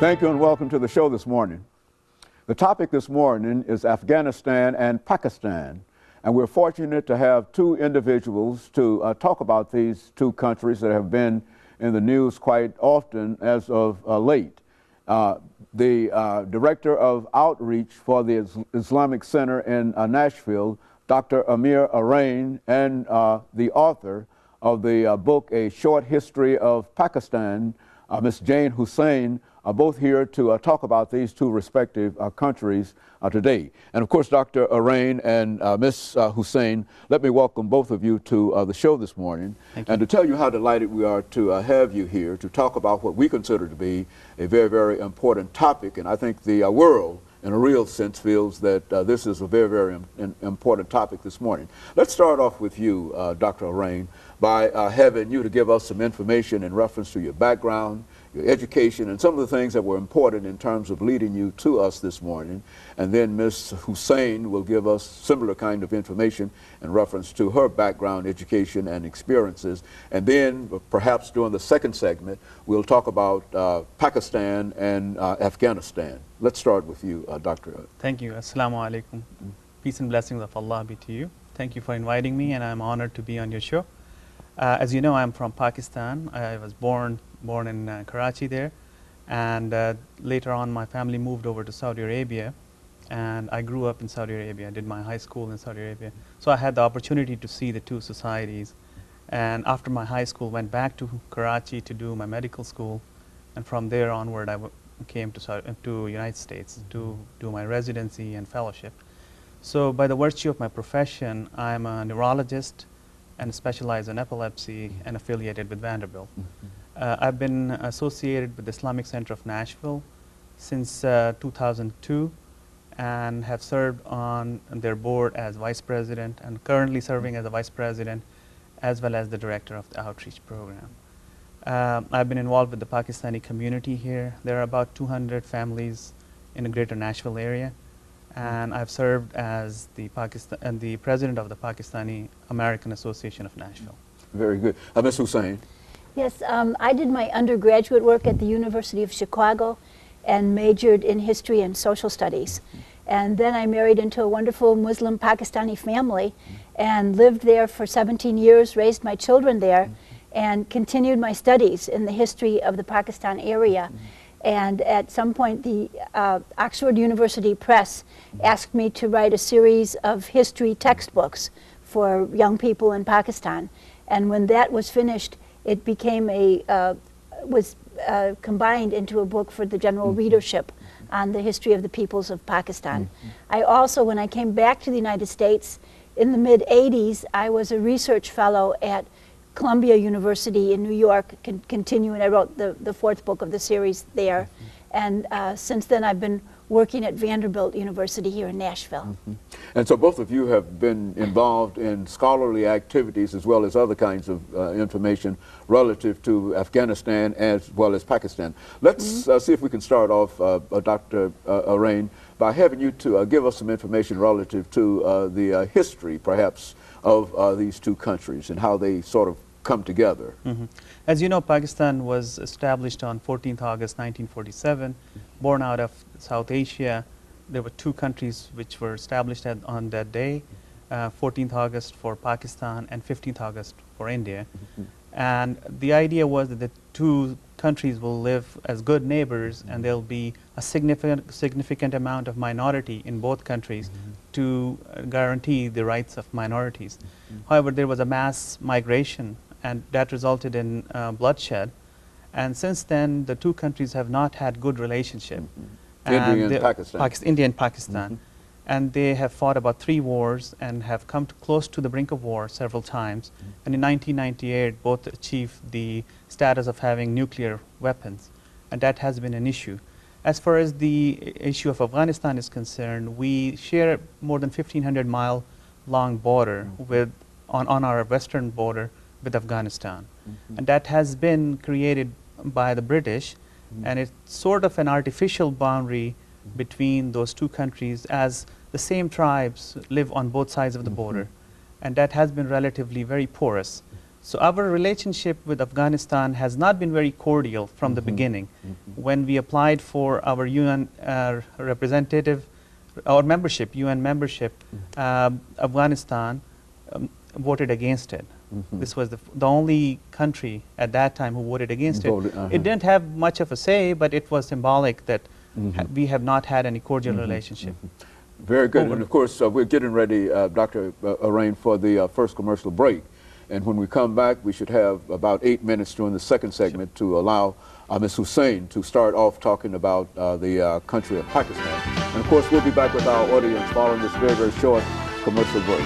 Thank you and welcome to the show this morning. The topic this morning is Afghanistan and Pakistan. And we're fortunate to have two individuals to talk about these two countries that have been in the news quite often as of late. The Director of Outreach for the Islamic Center in Nashville, Dr. AARain, and the author of the book, A Short History of Pakistan, Ms. JHussain, are both here to talk about these two respective countries today. And of course, Dr. AARain and Ms. Hussain, let me welcome both of you to the show this morning. And to tell you how delighted we are to have you here to talk about what we consider to be a very, very important topic. And I think the world, in a real sense, feels that this is a very, very important topic this morning. Let's start off with you, Dr. AARain, by having you to give us some information in reference to your background, your education, and some of the things that were important in terms of leading you to us this morning. And then Ms. Hussain will give us similar kind of information in reference to her background, education, and experiences. And then perhaps during the second segment, we'll talk about Pakistan and Afghanistan. Let's start with you, Dr. Thank you. Assalamu alaikum. Peace and blessings of Allah be to you. Thank you for inviting me, and I'm honored to be on your show. As you know, I'm from Pakistan. I was born in Karachi there, and later on my family moved over to Saudi Arabia, and I grew up in Saudi Arabia. I did my high school in Saudi Arabia, so I had the opportunity to see the two societies. And after my high school, went back to Karachi to do my medical school, and from there onward I came to United States to do my residency and fellowship. So by the virtue of my profession, I'm a neurologist and specialize in epilepsy and affiliated with Vanderbilt. I've been associated with the Islamic Center of Nashville since 2002 and have served on their board as vice president and currently serving as a vice president as well as the director of the outreach program. I've been involved with the Pakistani community here. There are about 200 families in the greater Nashville area, and I've served as the president of the Pakistani American Association of Nashville. Very good. Ms. Hussain. Yes, I did my undergraduate work at the University of Chicago and majored in history and social studies. And then I married into a wonderful Muslim Pakistani family and lived there for 17 years, raised my children there, and continued my studies in the history of the Pakistan area. And at some point, the Oxford University Press asked me to write a series of history textbooks for young people in Pakistan. And when that was finished, it became combined into a book for the general readership on the history of the peoples of Pakistan. I also, when I came back to the United States in the mid-'80s, I was a research fellow at Columbia University in New York, continuing. I wrote the fourth book of the series there. And since then I've been working at Vanderbilt University here in Nashville. And so both of you have been involved in scholarly activities as well as other kinds of information relative to Afghanistan as well as Pakistan. Let's see if we can start off, Dr. AARain, by having you to give us some information relative to the history, perhaps, of these two countries and how they sort of come together. As you know, Pakistan was established on 14th August 1947, born out of South Asia. There were two countries which were established on that day, 14th August for Pakistan and 15th August for India. And the idea was that the two countries will live as good neighbors, and there'll be a significant amount of minority in both countries to guarantee the rights of minorities. However, there was a mass migration, and that resulted in bloodshed. And since then, the two countries have not had good relationship. India and Pakistan. India and Pakistan. And they have fought about 3 wars and have come close to the brink of war several times. And in 1998, both achieved the status of having nuclear weapons. And that has been an issue. As far as the issue of Afghanistan is concerned, we share more than 1,500-mile long border on our western border with Afghanistan. And that has been created by the British, and it's sort of an artificial boundary between those two countries, as the same tribes live on both sides of the border, and that has been relatively very porous. So our relationship with Afghanistan has not been very cordial from the beginning. When we applied for our UN representative, our membership, UN membership, Afghanistan voted against it. This was the only country at that time who voted against it. It didn't have much of a say, but it was symbolic that we have not had any cordial relationship. Very good. And of course, we're getting ready, Dr. AARain, for the first commercial break. And when we come back, we should have about 8 minutes during the second segment to allow Ms. Hussain to start off talking about the country of Pakistan. And of course, we'll be back with our audience following this very, very short commercial break.